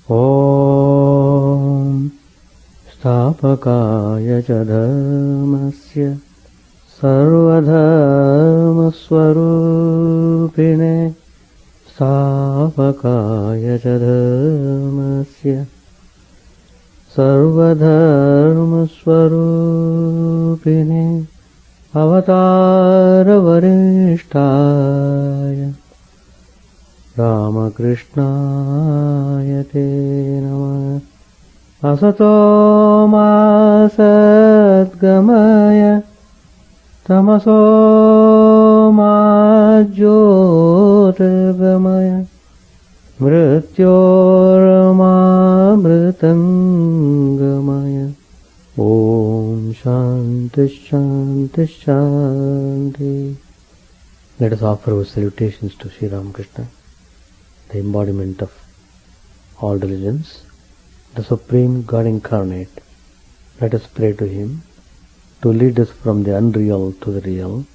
Om Stapakaya ca dharmasya sarvadharma swarupine Stapakaya ca dharmasya sarvadharma swarupine Avatara varishtaya Ramakrishna te namah Asato ma sadgamaya Tamaso ma jyotirgamaya Mrityorma mritangamaya Om Shanti Shanti Shanti. Let us offer our salutations to Sri Ramakrishna, the embodiment of all religions, the Supreme God Incarnate. Let us pray to Him to lead us from the unreal to the real,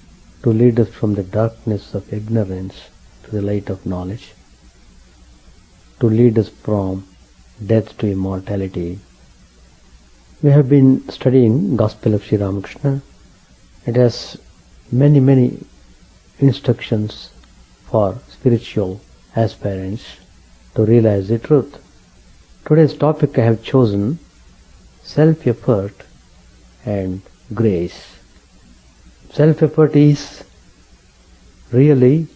to lead us from the darkness of ignorance to the light of knowledge, to lead us from death to immortality. We have been studying Gospel of Sri Ramakrishna. It has many instructions for spiritual aspirants to realize the truth. Today's topic I have chosen self-effort and grace. Self-effort is really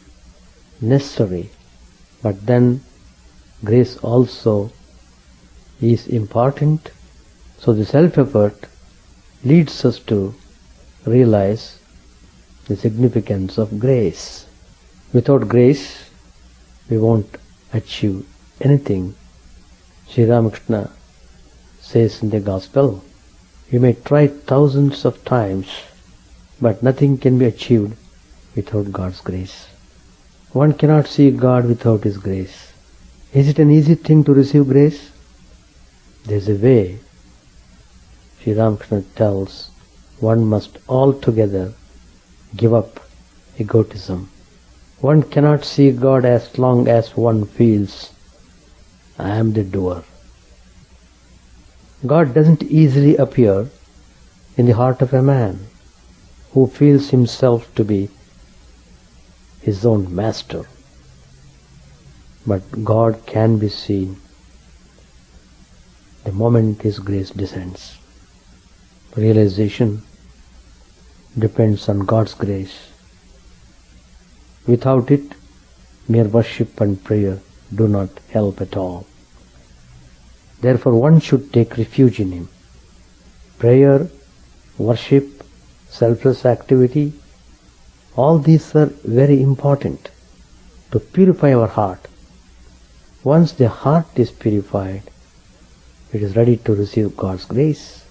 necessary, but then grace also is important. So the self-effort leads us to realize the significance of grace. Without grace, we won't achieve anything. Sri Ramakrishna says in the Gospel, you may try thousands of times, but nothing can be achieved without God's grace. One cannot see God without His grace. Is it an easy thing to receive grace? There is a way. Sri Ramakrishna tells one must altogether give up egotism. One cannot see God as long as one feels, I am the doer. God doesn't easily appear in the heart of a man who feels himself to be his own master. But God can be seen the moment His grace descends. Realization depends on God's grace. Without it, mere worship and prayer do not help at all. Therefore, one should take refuge in Him. Prayer, worship, selfless activity, all these are very important to purify our heart. Once the heart is purified, it is ready to receive God's grace.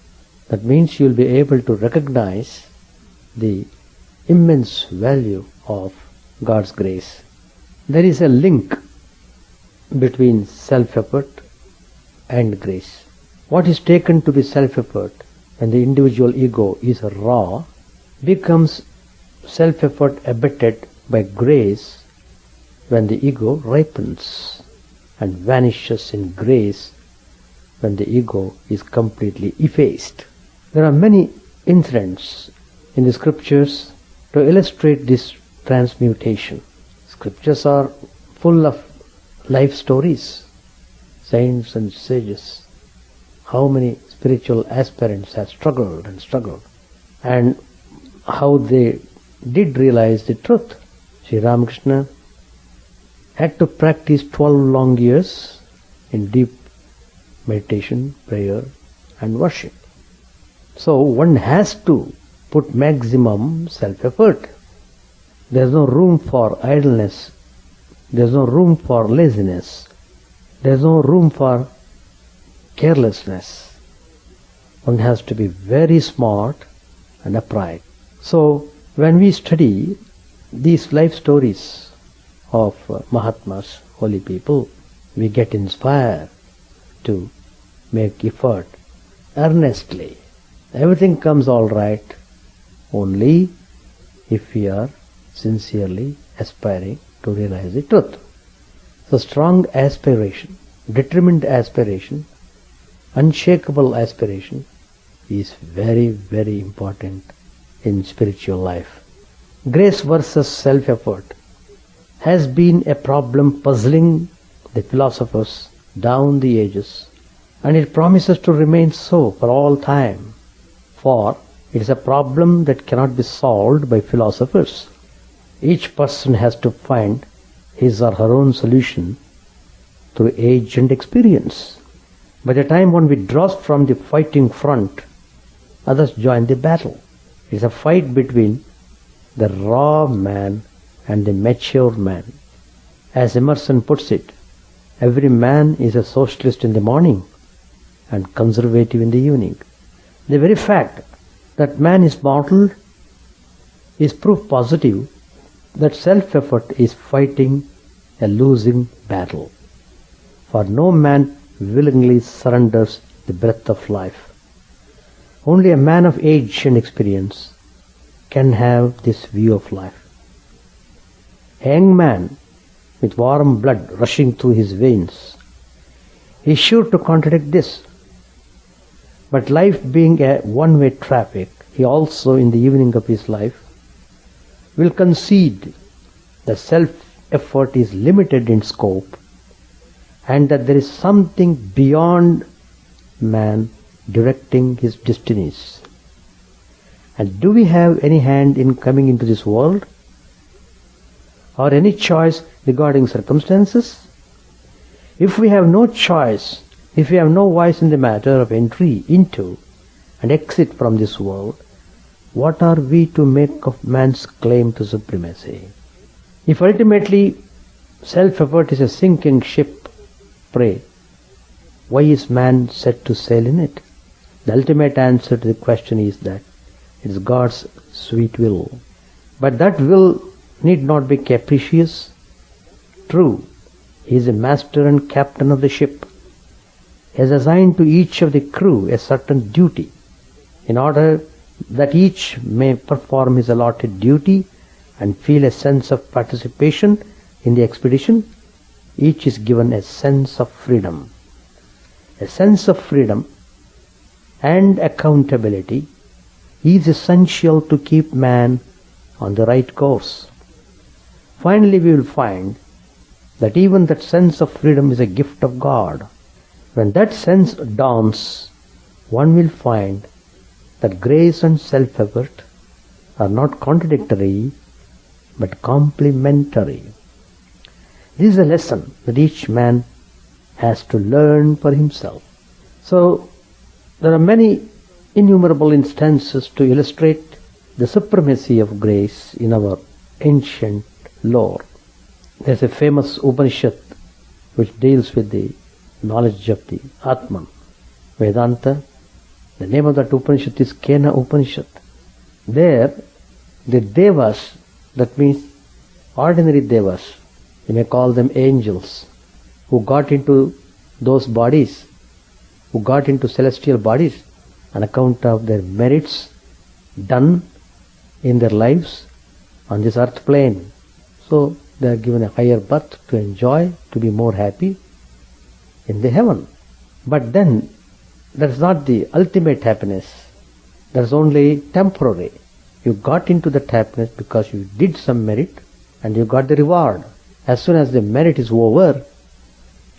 That means you will be able to recognize the immense value of God's grace. There is a link between self-effort and grace. What is taken to be self-effort when the individual ego is raw becomes self-effort abetted by grace when the ego ripens, and vanishes in grace when the ego is completely effaced. There are many incidents in the scriptures to illustrate this transmutation. Scriptures are full of life stories, saints and sages. How many spiritual aspirants have struggled and struggled, and how they did realize the truth. Sri Ramakrishna had to practice 12 long years in deep meditation, prayer and worship. So one has to put maximum self-effort. There is no room for idleness. There is no room for laziness. There is no room for carelessness. One has to be very smart and upright. So when we study these life stories of Mahatmas, holy people, we get inspired to make effort earnestly. Everything comes all right only if we are sincerely aspiring to realize the truth. So strong aspiration determined aspiration, unshakable aspiration is very, very important in spiritual life. Grace versus self-effort has been a problem puzzling the philosophers down the ages, and it promises to remain so for all time, for it is a problem that cannot be solved by philosophers. Each person has to find his or her own solution through age and experience. By the time one withdraws from the fighting front, others join the battle. It is a fight between the raw man and the mature man. As Emerson puts it, every man is a socialist in the morning and conservative in the evening. The very fact that man is mortal is proof positive that self-effort is fighting a losing battle. For no man willingly surrenders the breath of life. Only a man of age and experience can have this view of life. A young man with warm blood rushing through his veins is sure to contradict this. But life being a one-way traffic, he also in the evening of his life will concede that self-effort is limited in scope and that there is something beyond man directing his destinies. And do we have any hand in coming into this world? Or any choice regarding circumstances? If we have no choice, if we have no voice in the matter of entry into and exit from this world, what are we to make of man's claim to supremacy? If ultimately self-effort is a sinking ship, pray, why is man set to sail in it? The ultimate answer to the question is that it is God's sweet will. But that will need not be capricious. True, He is the master and captain of the ship. He has assigned to each of the crew a certain duty. In order that each may perform his allotted duty and feel a sense of participation in the expedition, each is given a sense of freedom. A sense of freedom and accountability is essential to keep man on the right course. Finally, we will find that even that sense of freedom is a gift of God. When that sense dawns, one will find that grace and self-effort are not contradictory but complementary. This is a lesson that each man has to learn for himself. So, there are many innumerable instances to illustrate the supremacy of grace in our ancient lore. There is a famous Upanishad which deals with the knowledge of the Atman, Vedanta. The name of that Upanishad is Kena Upanishad. There, the Devas, that means ordinary Devas, you may call them angels, who got into those bodies, who got into celestial bodies on account of their merits done in their lives on this earth plane. So they are given a higher birth to enjoy, to be more happy in the heaven. But then that is not the ultimate happiness. That is only temporary. You got into that happiness because you did some merit and you got the reward. As soon as the merit is over,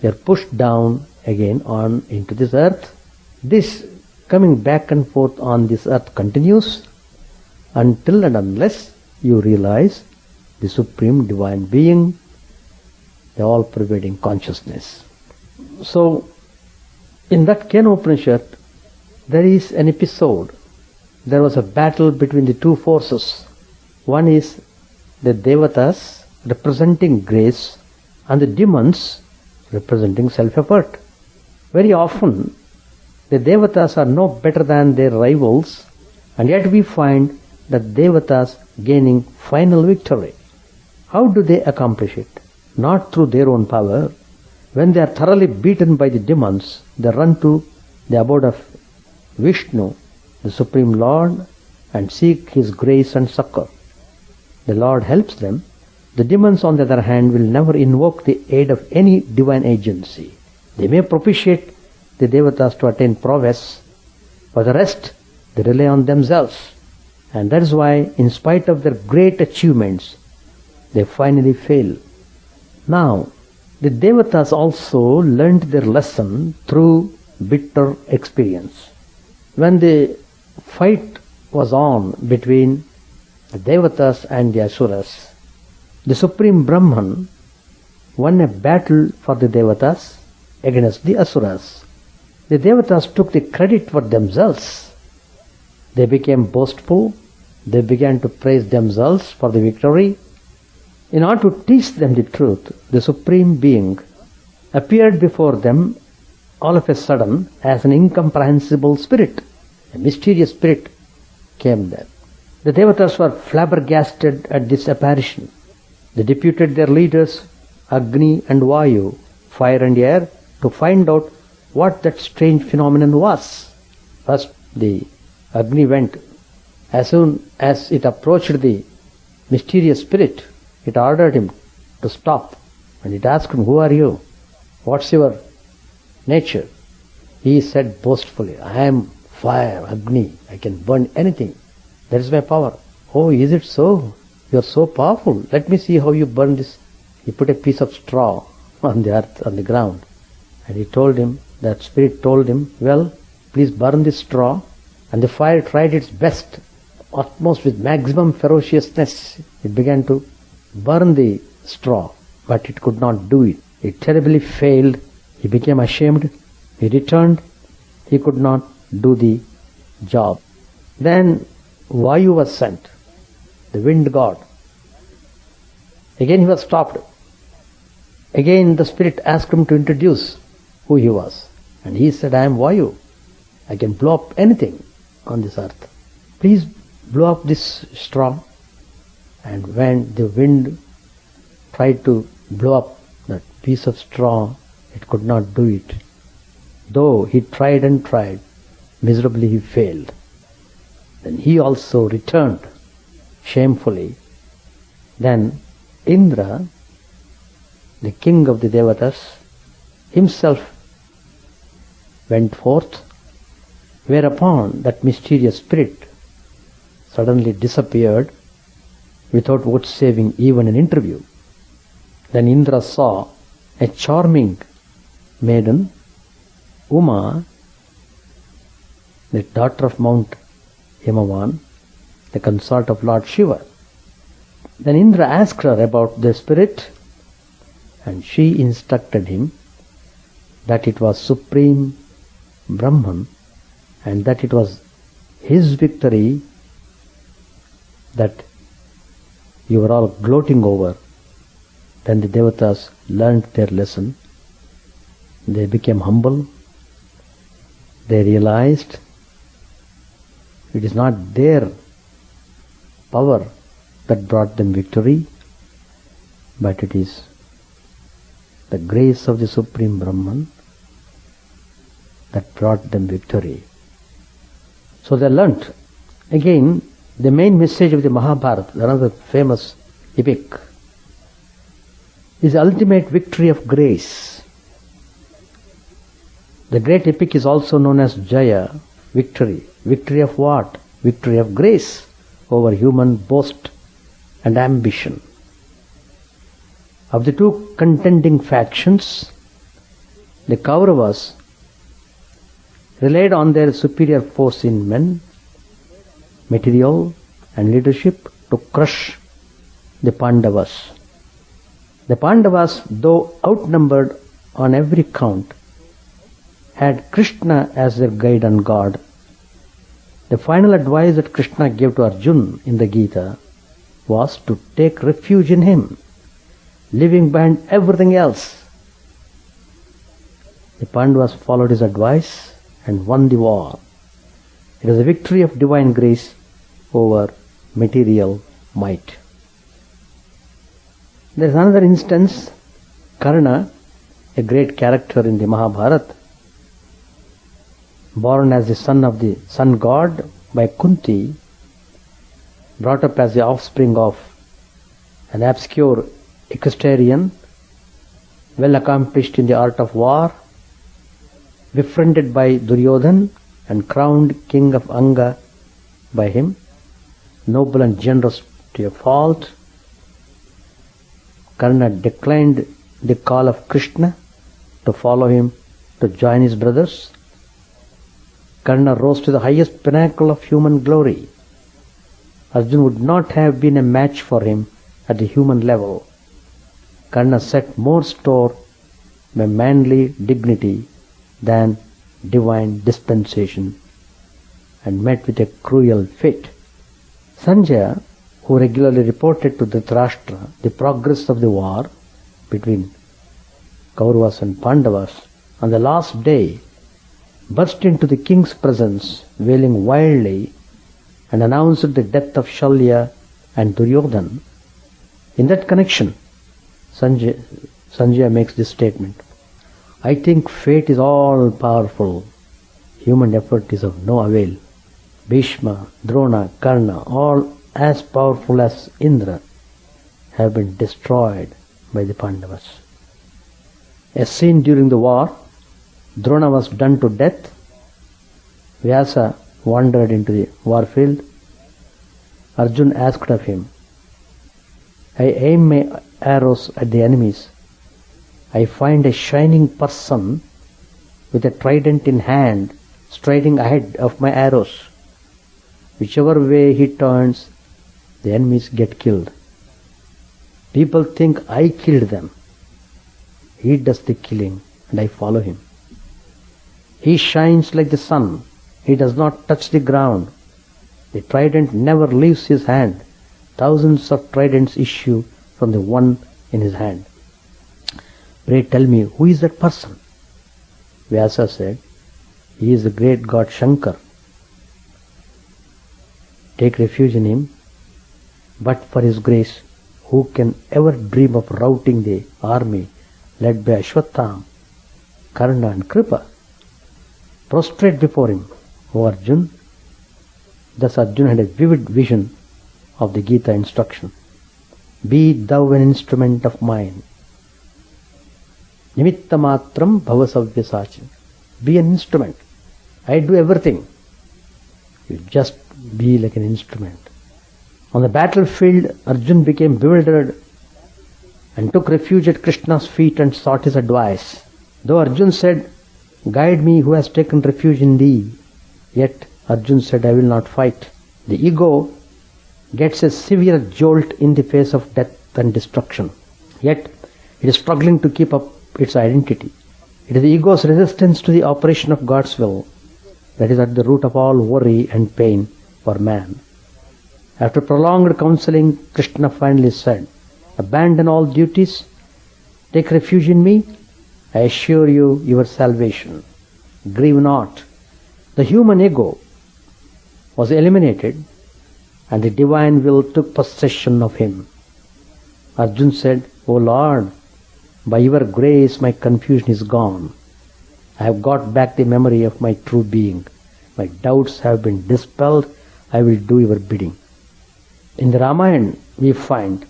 you are pushed down again on into this earth. This coming back and forth on this earth continues until and unless you realize the Supreme Divine Being, the all-pervading consciousness. So, in that Kena Upanishad, there is an episode. There was a battle between the two forces. One is the Devatas representing grace and the demons representing self-effort. Very often, the Devatas are no better than their rivals, and yet we find that Devatas gaining final victory. How do they accomplish it? Not through their own power. When they are thoroughly beaten by the demons, they run to the abode of Vishnu, the Supreme Lord, and seek His grace and succor. The Lord helps them. The demons, on the other hand, will never invoke the aid of any divine agency. They may propitiate the devatas to attain prowess. For the rest, they rely on themselves. And that is why, in spite of their great achievements, they finally fail. Now, the devatas also learned their lesson through bitter experience. When the fight was on between the devatas and the asuras, the Supreme Brahman won a battle for the devatas against the asuras. The devatas took the credit for themselves. They became boastful. They began to praise themselves for the victory. In order to teach them the truth, the Supreme Being appeared before them all of a sudden as an incomprehensible spirit. A mysterious spirit came there. The devatas were flabbergasted at this apparition. They deputed their leaders, Agni and Vayu, fire and air, to find out what that strange phenomenon was. First, the Agni went. As soon as it approached the mysterious spirit, it ordered him to stop, and it asked him, "Who are you? What's your nature?" He said boastfully, "I am fire, Agni. I can burn anything. That is my power." "Oh, is it so? You are so powerful. Let me see how you burn this." He put a piece of straw on the earth, on the ground, and that spirit told him, "Well, please burn this straw." And the fire tried its best, utmost with maximum ferociousness. It began to burn the straw, but it could not do it. It terribly failed. He became ashamed. He returned. He could not do the job. Then Vayu was sent, the wind god. Again he was stopped. Again the spirit asked him to introduce who he was. And he said, "I am Vayu. I can blow up anything on this earth. Please blow up this straw." And when the wind tried to blow up that piece of straw, it could not do it. Though he tried and tried, miserably he failed. Then he also returned shamefully. Then Indra, the king of the devatas, himself went forth, whereupon that mysterious spirit suddenly disappeared without vouchsafing even an interview. Then Indra saw a charming maiden, Uma, the daughter of Mount Himavan, the consort of Lord Shiva. Then Indra asked her about the spirit, and she instructed him that it was Supreme Brahman and that it was his victory that you were all gloating over. Then the devatas learned their lesson. They became humble. They realized it is not their power that brought them victory, but it is the grace of the Supreme Brahman that brought them victory. So they learnt. Again, the main message of the Mahabharata, another famous epic, is the ultimate victory of grace. The great epic is also known as Jaya, victory. Victory of what? Victory of grace over human boast and ambition. Of the two contending factions, the Kauravas relied on their superior force in men, material and leadership to crush the Pandavas. The Pandavas, though outnumbered on every count, had Krishna as their guide and God. The final advice that Krishna gave to Arjuna in the Gita was to take refuge in him, leaving behind everything else. The Pandavas followed his advice and won the war. It was a victory of divine grace over material might. There is another instance, Karna, a great character in the Mahabharata, born as the son of the sun god by Kunti, brought up as the offspring of an obscure equestrian, well accomplished in the art of war, befriended by Duryodhan and crowned king of Anga by him, noble and generous to a fault. Karna declined the call of Krishna to follow him to join his brothers. Karna rose to the highest pinnacle of human glory. Arjuna would not have been a match for him at the human level. Karna set more store by manly dignity than divine dispensation and met with a cruel fate. Sanjaya, who regularly reported to Dhritarashtra the progress of the war between Kauravas and Pandavas, on the last day burst into the king's presence wailing wildly and announced the death of Shalya and Duryodhan. In that connection, Sanjaya makes this statement: I think fate is all powerful. Human effort is of no avail. Bhishma, Drona, Karna, all as powerful as Indra, have been destroyed by the Pandavas. As seen during the war, Drona was done to death. Vyasa wandered into the war field. Arjuna asked of him, I aim my arrows at the enemies. I find a shining person with a trident in hand striding ahead of my arrows. Whichever way he turns, the enemies get killed. People think I killed them. He does the killing and I follow him. He shines like the sun. He does not touch the ground. The trident never leaves his hand. Thousands of tridents issue from the one in his hand. Pray tell me, who is that person? Vyasa said, he is the great god Shankar. Take refuge in him. But for his grace, who can ever dream of routing the army led by Ashwatthama, Karna and Kripa? Prostrate before him, O Arjuna. Thus Arjuna had a vivid vision of the Gita instruction. Be thou an instrument of mine. Nimitta matram bhavasavyasachin. Be an instrument. I do everything. You just be like an instrument. On the battlefield, Arjuna became bewildered and took refuge at Krishna's feet and sought his advice. Though Arjuna said, guide me who has taken refuge in thee, yet Arjuna said, I will not fight. The ego gets a severe jolt in the face of death and destruction. Yet it is struggling to keep up its identity. It is the ego's resistance to the operation of God's will that is at the root of all worry and pain for man. After prolonged counseling, Krishna finally said, abandon all duties, take refuge in me, I assure you your salvation. Grieve not. The human ego was eliminated and the divine will took possession of him. Arjuna said, O Lord, by your grace my confusion is gone. I have got back the memory of my true being. My doubts have been dispelled. I will do your bidding. In the Ramayana, we find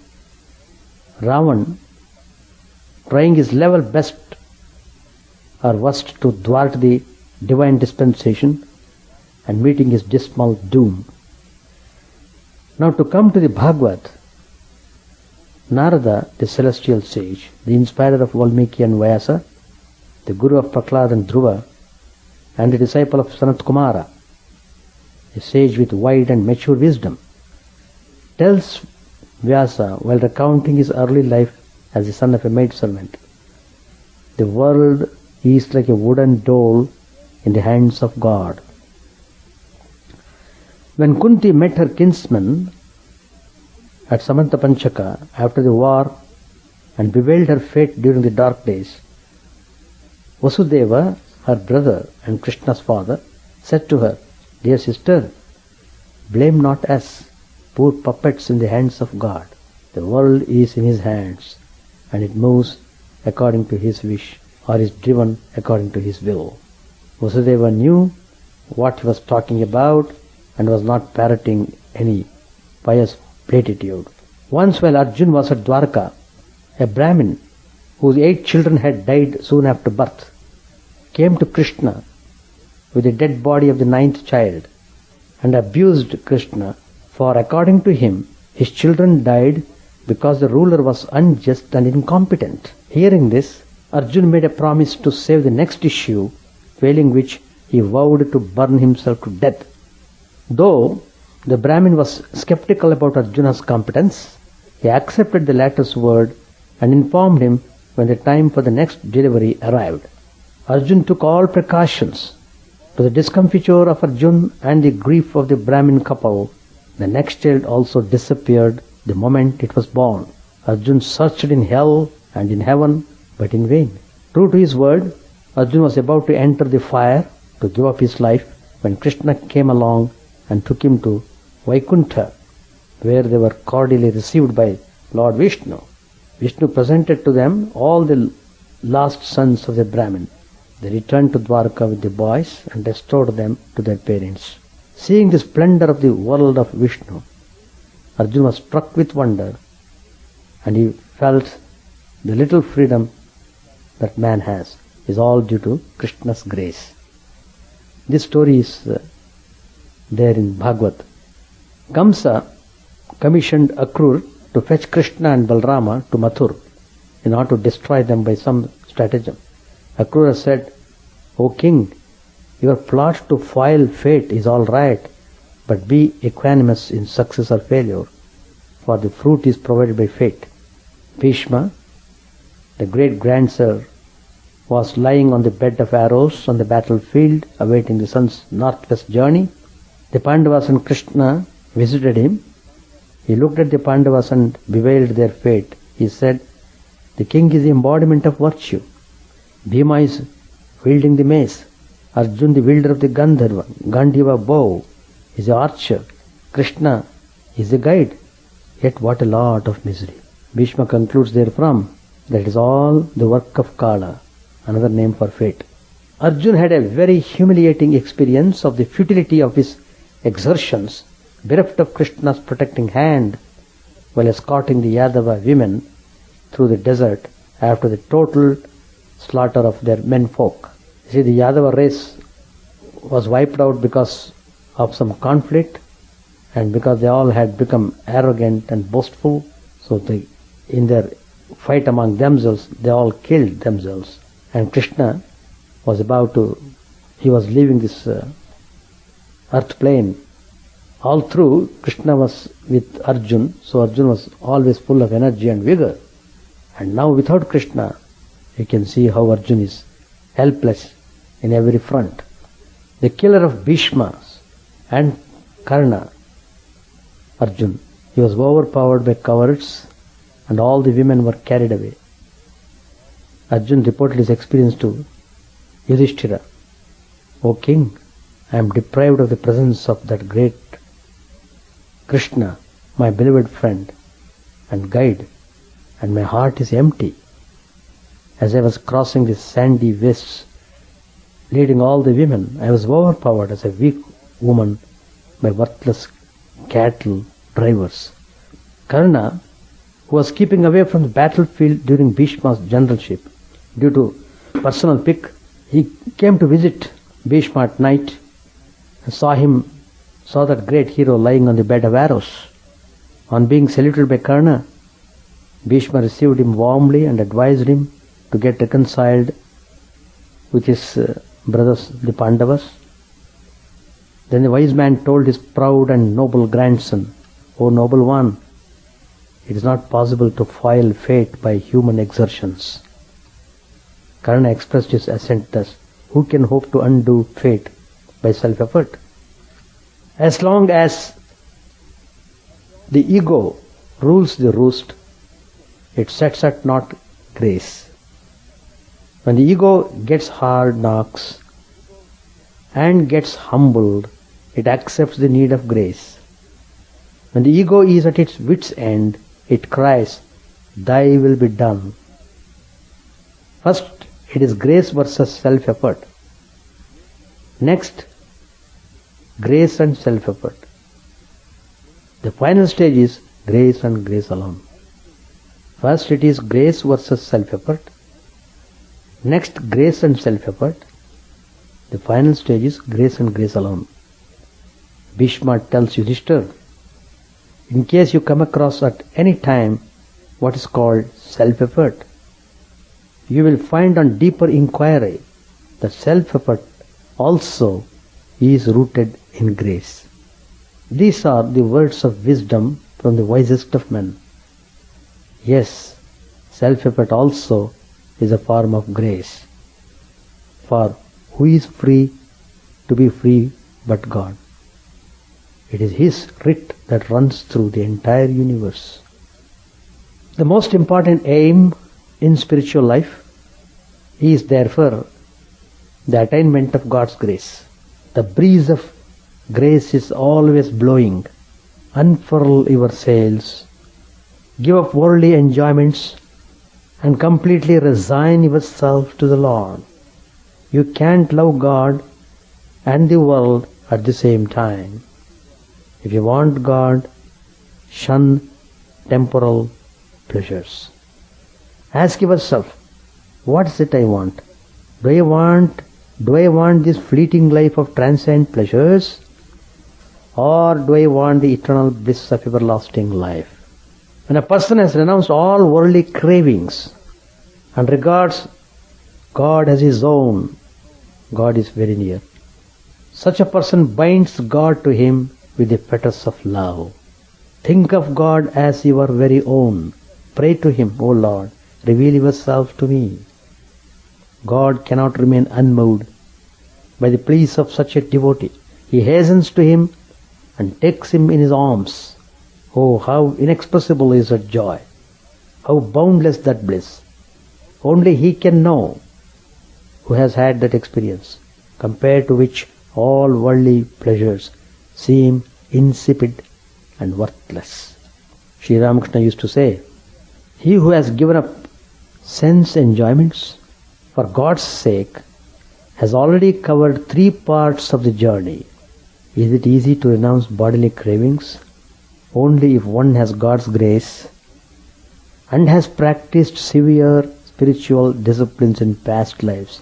Ravan trying his level best or worst to thwart the divine dispensation and meeting his dismal doom. Now to come to the Bhagavad, Narada, the celestial sage, the inspirer of Valmiki and Vyasa, the guru of Prahlad and Dhruva, and the disciple of Sanat Kumara, a sage with wide and mature wisdom, tells Vyasa while recounting his early life as the son of a maidservant, the world is like a wooden doll in the hands of God. When Kunti met her kinsman at Samanta Panchaka after the war and bewailed her fate during the dark days, Vasudeva, her brother and Krishna's father, said to her, Dear sister, blame not us, poor puppets in the hands of God. The world is in his hands and it moves according to his wish or is driven according to his will. Vasudeva knew what he was talking about and was not parroting any pious platitude. Once while Arjuna was at Dwarka, a Brahmin whose 8 children had died soon after birth came to Krishna with the dead body of the ninth child and abused Krishna, for according to him, his children died because the ruler was unjust and incompetent. Hearing this, Arjuna made a promise to save the next issue, failing which he vowed to burn himself to death. Though the Brahmin was skeptical about Arjuna's competence, he accepted the latter's word and informed him when the time for the next delivery arrived. Arjuna took all precautions. To the discomfiture of Arjuna and the grief of the Brahmin couple, the next child also disappeared the moment it was born. Arjuna searched in hell and in heaven, but in vain. True to his word, Arjuna was about to enter the fire to give up his life when Krishna came along and took him to Vaikuntha, where they were cordially received by Lord Vishnu. Vishnu presented to them all the lost sons of the Brahmin. They returned to Dwarka with the boys and restored them to their parents. Seeing the splendor of the world of Vishnu, Arjuna was struck with wonder, and he felt the little freedom that man has is all due to Krishna's grace. This story is there in Bhagavad. Kamsa commissioned Akrur to fetch Krishna and Balrama to Mathur in order to destroy them by some stratagem. Akrura said, "O king, your plot to foil fate is all right, but be equanimous in success or failure, for the fruit is provided by fate." Bhishma, the great grandsir, was lying on the bed of arrows on the battlefield, awaiting the sun's northwest journey. The Pandavas and Krishna visited him. He looked at the Pandavas and bewailed their fate. He said, "The king is the embodiment of virtue. Bhima is wielding the mace. Arjuna, the wielder of the Gandharva, Gandhiva bow, is the archer. Krishna is the guide. Yet what a lot of misery." Bhishma concludes therefrom that it is all the work of Kala, another name for fate. Arjuna had a very humiliating experience of the futility of his exertions, bereft of Krishna's protecting hand, while escorting the Yadava women through the desert after the total slaughter of their menfolk. You see, the Yadava race was wiped out because of some conflict, and because they all had become arrogant and boastful, so in their fight among themselves, they all killed themselves. And Krishna was he was leaving this earth plane. All through, Krishna was with Arjuna, so Arjuna was always full of energy and vigor. And now without Krishna, you can see how Arjuna is helpless in every front. The killer of Bhishma and Karna, Arjuna, he was overpowered by cowards, and all the women were carried away. Arjuna reported his experience to Yudhishthira. "O king, I am deprived of the presence of that great Krishna, my beloved friend and guide, and my heart is empty. As I was crossing the sandy wastes, leading all the women, I was overpowered as a weak woman by worthless cattle drivers." Karna, who was keeping away from the battlefield during Bhishma's generalship due to personal pique, he came to visit Bhishma at night and saw that great hero lying on the bed of arrows. On being saluted by Karna, Bhishma received him warmly and advised him to get reconciled with his brothers, the Pandavas. Then the wise man told his proud and noble grandson, "O noble one, it is not possible to foil fate by human exertions." Karna expressed his assent thus, "Who can hope to undo fate by self-effort? As long as the ego rules the roost, it sets at naught grace. When the ego gets hard knocks and gets humbled, it accepts the need of grace. When the ego is at its wit's end, it cries, 'Thy will be done.' First, it is grace versus self-effort. Next, grace and self-effort. The final stage is grace and grace alone. First, it is grace versus self-effort. Next, grace and self-effort. The final stage is grace and grace alone. Bhishma tells Yudhishthira, in case you come across at any time what is called self-effort, you will find on deeper inquiry that self-effort also is rooted in grace. These are the words of wisdom from the wisest of men. Yes, self-effort also is a form of grace. For who is free to be free but God? It is His writ that runs through the entire universe. The most important aim in spiritual life is therefore the attainment of God's grace. The breeze of grace is always blowing. Unfurl your sails, give up worldly enjoyments, and completely resign yourself to the Lord. You can't love God and the world at the same time. If you want God, shun temporal pleasures. Ask yourself, what is it I want? Do I want this fleeting life of transient pleasures, or do I want the eternal bliss of everlasting life? When a person has renounced all worldly cravings and regards God as his own, God is very near. Such a person binds God to him with the fetters of love. Think of God as your very own. Pray to Him, O Lord, reveal yourself to me. God cannot remain unmoved by the pleas of such a devotee. He hastens to him and takes him in his arms. Oh, how inexpressible is that joy! How boundless that bliss! Only he can know who has had that experience, compared to which all worldly pleasures seem insipid and worthless. Sri Ramakrishna used to say, he who has given up sense enjoyments for God's sake has already covered 3 parts of the journey. Is it easy to renounce bodily cravings? Only if one has God's grace and has practiced severe spiritual disciplines in past lives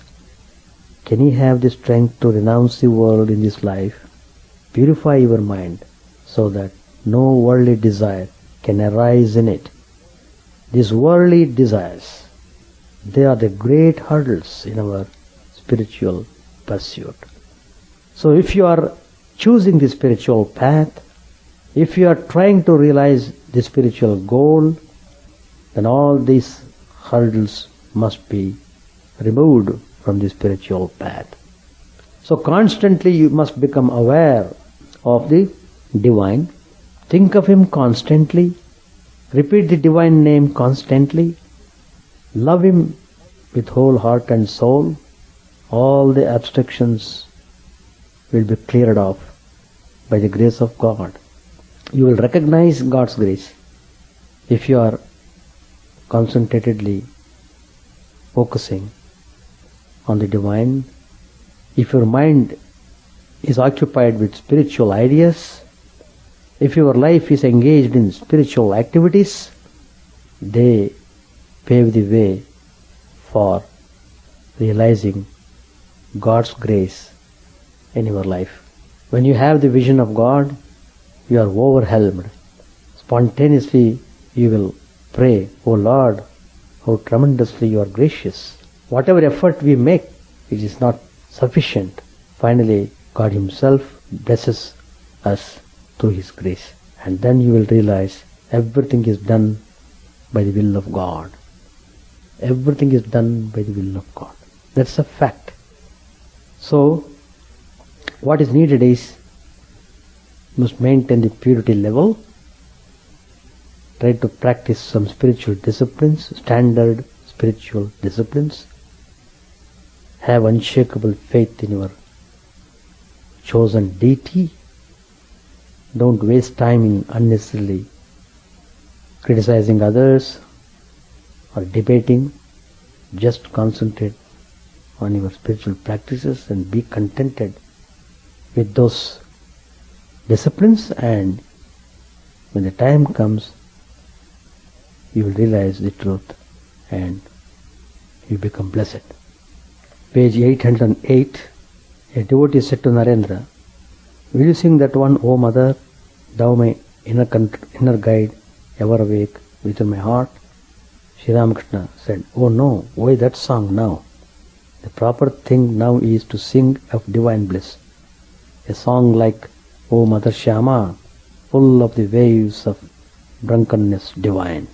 can he have the strength to renounce the world in this life. Purify your mind so that no worldly desire can arise in it. These worldly desires, they are the great hurdles in our spiritual pursuit. So if you are choosing the spiritual path, if you are trying to realize the spiritual goal, then all these hurdles must be removed from the spiritual path. So constantly you must become aware of the divine. Think of Him constantly. Repeat the divine name constantly. Love Him with whole heart and soul. All the obstructions will be cleared off by the grace of God. You will recognize God's grace if you are concentratedly focusing on the divine. If your mind is occupied with spiritual ideas, if your life is engaged in spiritual activities, they pave the way for realizing God's grace in your life. When you have the vision of God, you are overwhelmed. Spontaneously you will pray, O Lord, how tremendously you are gracious. Whatever effort we make, it is not sufficient. Finally, God Himself blesses us through His grace. And then you will realize everything is done by the will of God. Everything is done by the will of God. That's a fact. So, what is needed is, you must maintain the purity level, try to practice some spiritual disciplines, standard spiritual disciplines, have unshakable faith in your chosen deity. Don't waste time in unnecessarily criticizing others or debating. Just concentrate on your spiritual practices and be contented with those disciplines, and when the time comes, you will realize the truth and you become blessed. Page 808 A devotee said to Narendra, will you sing that one, O Mother, thou my inner guide, ever awake within my heart? Sri Ramakrishna said, oh no, why that song now? The proper thing now is to sing of divine bliss. A song like, O Mother Shyama, full of the waves of drunkenness divine.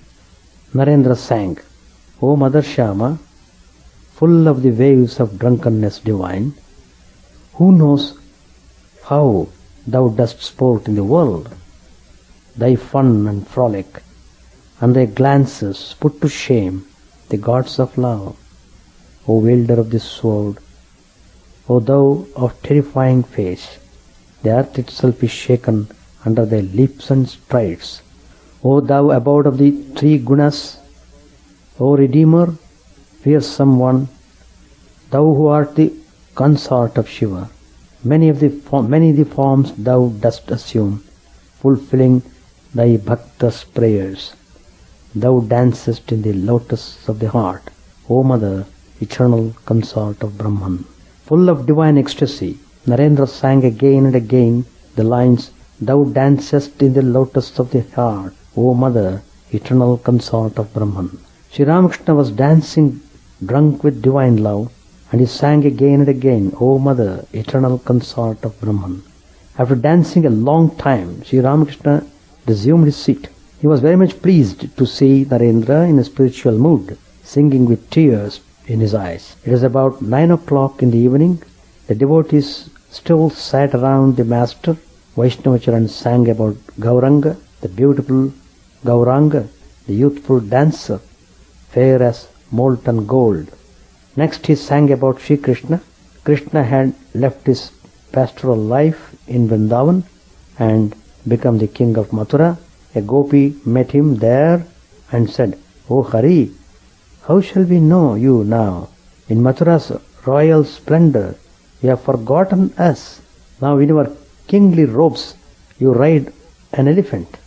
Narendra sang, O Mother Shyama, full of the waves of drunkenness divine, who knows how thou dost sport in the world? Thy fun and frolic, and thy glances put to shame the gods of love. O wielder of this sword, O thou of terrifying face, the earth itself is shaken under thy leaps and strides. O thou abode of the three gunas, O Redeemer, fearsome one, thou who art the consort of Shiva, many the forms thou dost assume, fulfilling thy bhaktas' prayers. Thou dancest in the lotus of the heart, O Mother, eternal consort of Brahman. Full of divine ecstasy, Narendra sang again and again the lines, thou dancest in the lotus of the heart, O Mother, eternal consort of Brahman. Sri Ramakrishna was dancing drunk with divine love, and he sang again and again, O Mother, eternal consort of Brahman. After dancing a long time, Sri Ramakrishna resumed his seat. He was very much pleased to see Narendra in a spiritual mood, singing with tears in his eyes. It was about 9 o'clock in the evening. The devotees still sat around the master. Vaishnavacharan sang about Gauranga, the beautiful Gauranga, the youthful dancer, fair as molten gold. Next he sang about Sri Krishna. Krishna had left his pastoral life in Vrindavan and become the king of Mathura. A gopi met him there and said, O Hari, how shall we know you now? In Mathura's royal splendor, you have forgotten us. Now in your kingly robes, you ride an elephant.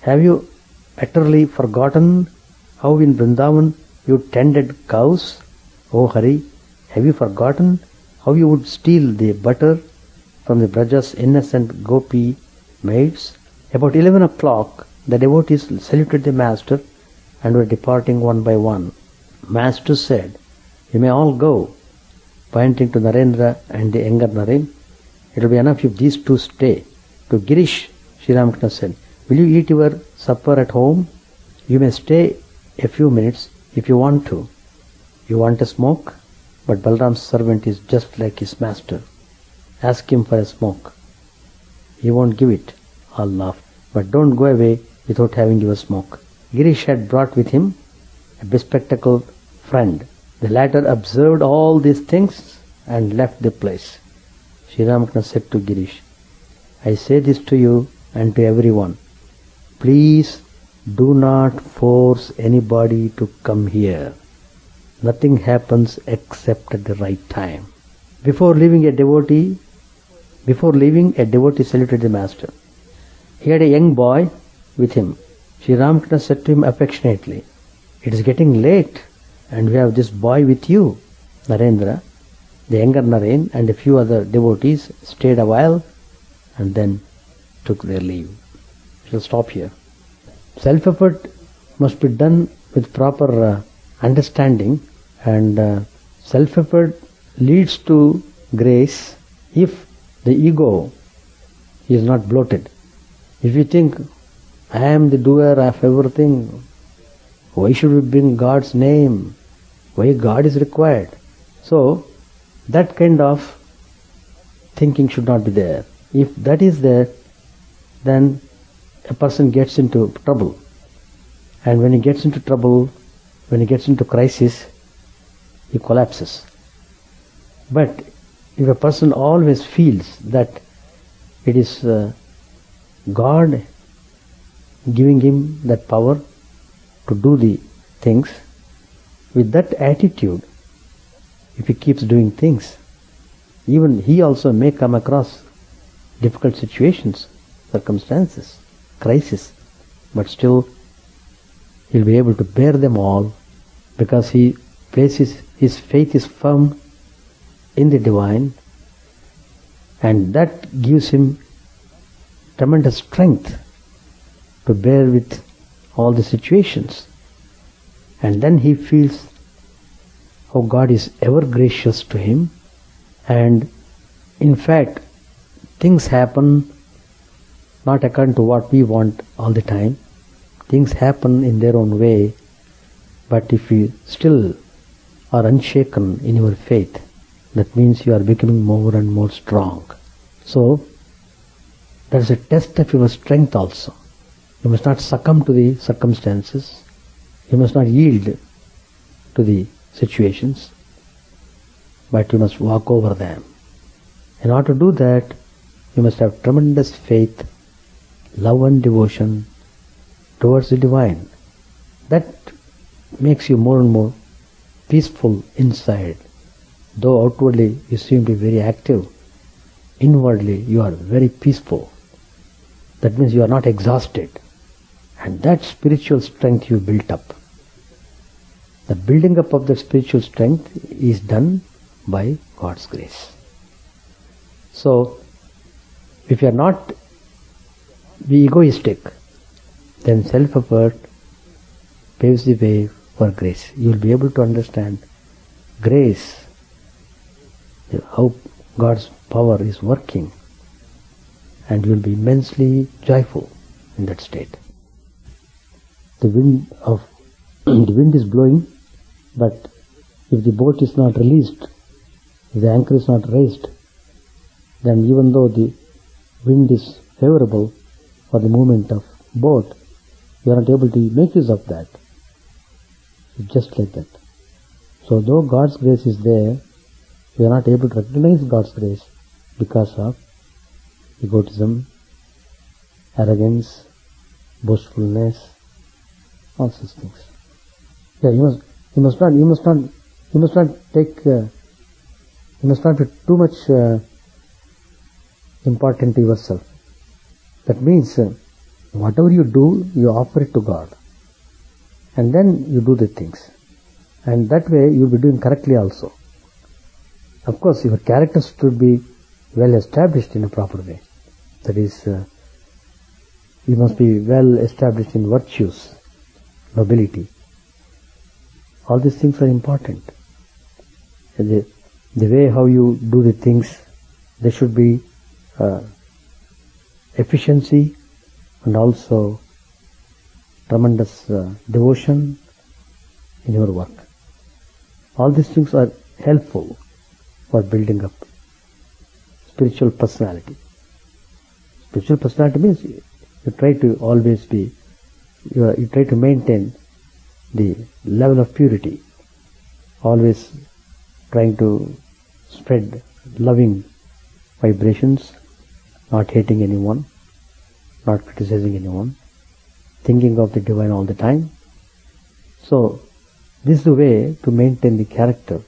Have you utterly forgotten how in Vrindavan you tended cows? O Hari, have you forgotten how you would steal the butter from the Braja's innocent gopi maids? About 11 o'clock, the devotees saluted the master and were departing one by one. Master said, you may all go, pointing to Narendra and the younger Naren. It will be enough if these two stay. To Girish, Sri Ramakrishna said, will you eat your supper at home? You may stay a few minutes if you want to. You want a smoke? But Balram's servant is just like his master. Ask him for a smoke. He won't give it. All laughed. But don't go away without having your smoke. Girish had brought with him a bespectacled friend. The latter observed all these things and left the place. Sri Ramakrishna said to Girish, I say this to you and to everyone. Please do not force anybody to come here. Nothing happens except at the right time. Before leaving, a devotee saluted the master. He had a young boy with him. Sri Ramakrishna said to him affectionately, it is getting late and we have this boy with you. Narendra, the younger Naren, and a few other devotees stayed a while and then took their leave. We shall stop here. Self-effort must be done with proper understanding, and self-effort leads to grace if the ego is not bloated. If you think, I am the doer of everything, why should we bring God's name? Why God is required? So, that kind of thinking should not be there. If that is there, then a person gets into trouble. And when he gets into trouble, when he gets into crisis, he collapses. But if a person always feels that it is God giving him that power to do the things, with that attitude, if he keeps doing things, even he also may come across difficult situations, circumstances, crisis, but still he'll be able to bear them all because he places his faith is firm in the divine, And that gives him tremendous strength to bear with all the situations. And then he feels how God is ever gracious to him, and in fact things happen not according to what we want all the time. Things happen in their own way, but if you still are unshaken in your faith, that means you are becoming more and more strong. So that is a test of your strength also. You must not succumb to the circumstances. You must not yield to the situations, but you must walk over them. In order to do that, you must have tremendous faith, love and devotion towards the divine. That makes you more and more peaceful inside. Though outwardly you seem to be very active, inwardly you are very peaceful. That means you are not exhausted. And that spiritual strength you built up. The building up of the spiritual strength is done by God's grace. So, if you are not be egoistic, then self-effort paves the way for grace. You will be able to understand grace, how God's power is working, and you will be immensely joyful in that state. The wind is blowing, but if the boat is not released, if the anchor is not raised, then even though the wind is favorable for the movement of boat, you are not able to make use of that. It's just like that. So though God's grace is there, we are not able to recognize God's grace because of egotism, arrogance, boastfulness, all such things. Yeah, you must not be too much important to yourself. That means whatever you do, you offer it to God, and then you do the things, and that way you will be doing correctly also. Of course, your character should be well established in a proper way. That is, you must be well established in virtues, nobility. All these things are important. The way how you do the things, there should be efficiency and also tremendous devotion in your work. All these things are helpful for building up spiritual personality. Spiritual personality means you try to always be, you try to maintain the level of purity, always trying to spread loving vibrations, not hating anyone, not criticizing anyone, thinking of the divine all the time. So this is the way to maintain the character.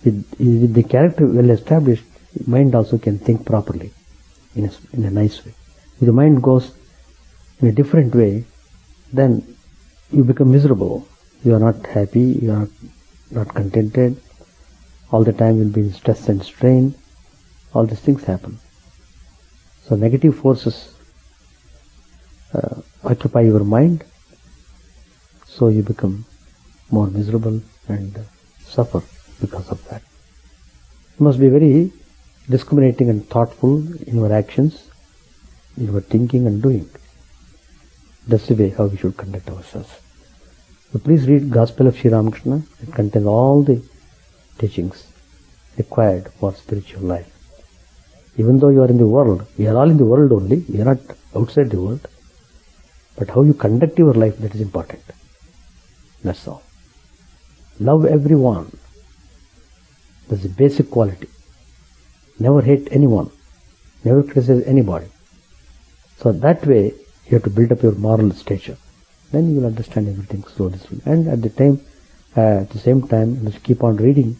With the character well established, mind also can think properly in a nice way. If the mind goes in a different way, then you become miserable. You are not happy, you are not contented, all the time you will be in stress and strain. All these things happen. So negative forces occupy your mind, so you become more miserable and suffer because of that. You must be very discriminating and thoughtful in your actions, in your thinking and doing. That's the way how we should conduct ourselves. So please read Gospel of Sri Ramakrishna. It contains all the teachings required for spiritual life. Even though you are in the world, we are all in the world only, we are not outside the world. But how you conduct your life, that is important. That's all. Love everyone. That's the basic quality. Never hate anyone. Never criticize anybody. So that way, you have to build up your moral stature. Then you will understand everything slowly. And at the same time, you must keep on reading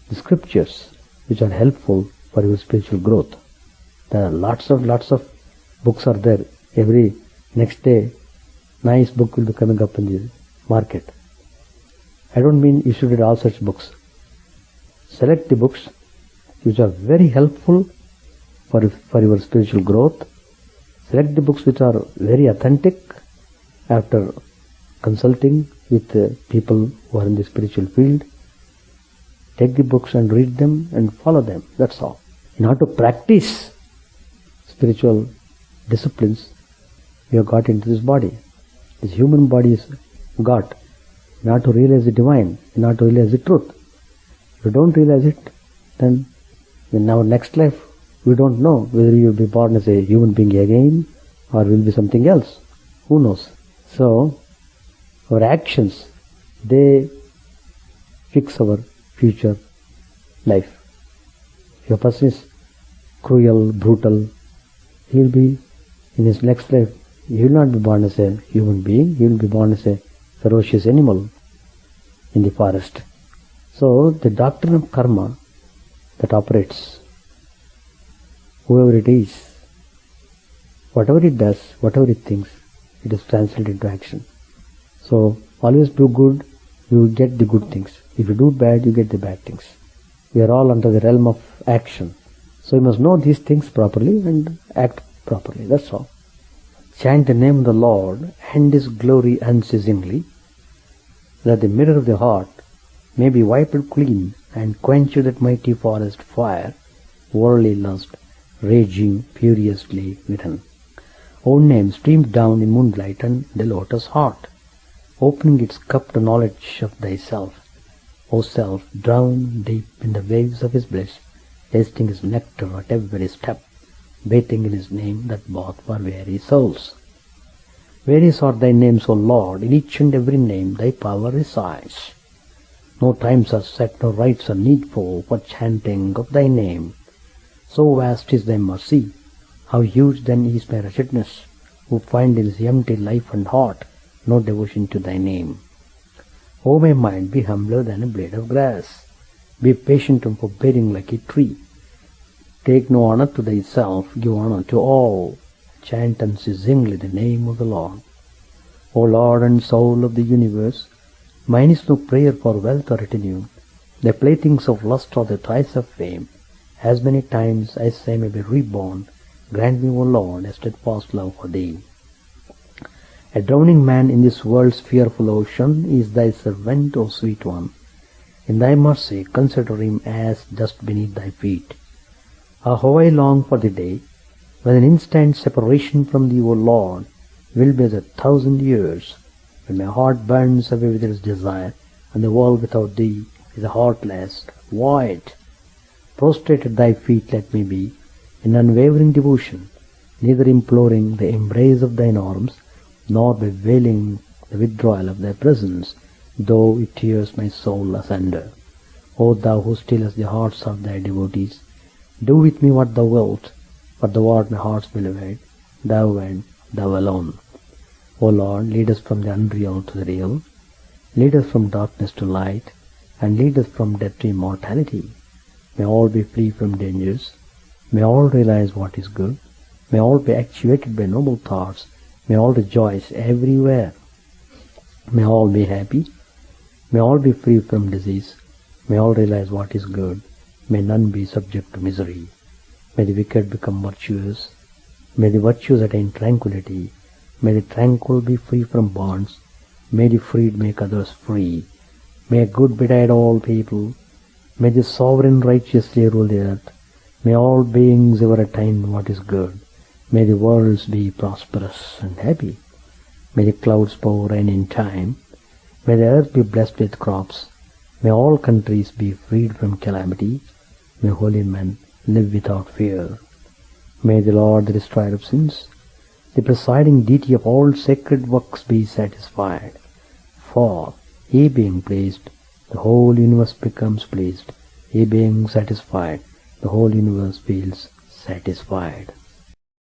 the scriptures which are helpful for your spiritual growth. There are lots of books are there. Every next day, nice book will be coming up in the market. I don't mean you should read all such books. Select the books which are very helpful for your spiritual growth. Select the books which are very authentic after consulting with people who are in the spiritual field. Take the books and read them and follow them. That's all. In order to practice spiritual disciplines, we have got into this body. This human body is got in order to realize the divine, in order to realize the truth. If you don't realize it, then in our next life, we don't know whether you will be born as a human being again or will be something else. Who knows? So, our actions, they fix our future life. If a person is cruel, brutal, he will be, in his next life, he will not be born as a human being, he will be born as a ferocious animal in the forest. So, the doctrine of karma that operates, whoever it is, whatever it does, whatever it thinks, it is translated into action. So, always do good, you get the good things. If you do bad, you get the bad things. We are all under the realm of action. So, you must know these things properly and act properly. That's all. Chant the name of the Lord and His glory unceasingly, that the mirror of the heart may be wiped clean and quench that mighty forest fire, worldly lust, raging furiously within. Own name streamed down in moonlight and the lotus heart, opening its cup to knowledge of thyself. O self, drown deep in the waves of His bliss, tasting His nectar at every step, bathing in His name that bath for weary souls. Various are thy names, O Lord, in each and every name thy power resides. No times are set, no rites are needful for chanting of thy name. So vast is thy mercy, how huge then is my wretchedness, who find in this empty life and heart no devotion to thy name. O my mind, be humbler than a blade of grass. Be patient and forbearing like a tree. Take no honor to thyself, give honor to all. Chant unceasingly the name of the Lord. O Lord and soul of the universe, mine is no prayer for wealth or retinue. The playthings of lust are the toys of fame. As many times as I may be reborn, grant me, O Lord, a steadfast love for thee. A drowning man in this world's fearful ocean is thy servant, O sweet one. In thy mercy consider him as dust beneath thy feet. Ah, how I long for the day when an instant separation from thee, O Lord, will be as 1,000 years, when my heart burns away with its desire, and the world without thee is a heartless void. Prostrate at thy feet let me be, in unwavering devotion, neither imploring the embrace of thine arms, nor bewailing the withdrawal of thy presence, though it tears my soul asunder. O thou who stillest the hearts of thy devotees, do with me what thou wilt, for thou art my heart's beloved, thou and thou alone. O Lord, lead us from the unreal to the real, lead us from darkness to light, and lead us from death to immortality. May all be free from dangers, may all realize what is good, may all be actuated by noble thoughts, may all rejoice everywhere, may all be happy, may all be free from disease, may all realize what is good, may none be subject to misery. May the wicked become virtuous, may the virtuous attain tranquility, may the tranquil be free from bonds, may the freed make others free, may good betide all people, may the sovereign righteously rule the earth, may all beings ever attain what is good, may the worlds be prosperous and happy, may the clouds pour rain in time, may the earth be blessed with crops, may all countries be freed from calamity, may holy men live without fear. May the Lord, the destroyer of sins, the presiding deity of all sacred works, be satisfied. For, He being pleased, the whole universe becomes pleased. He being satisfied, the whole universe feels satisfied.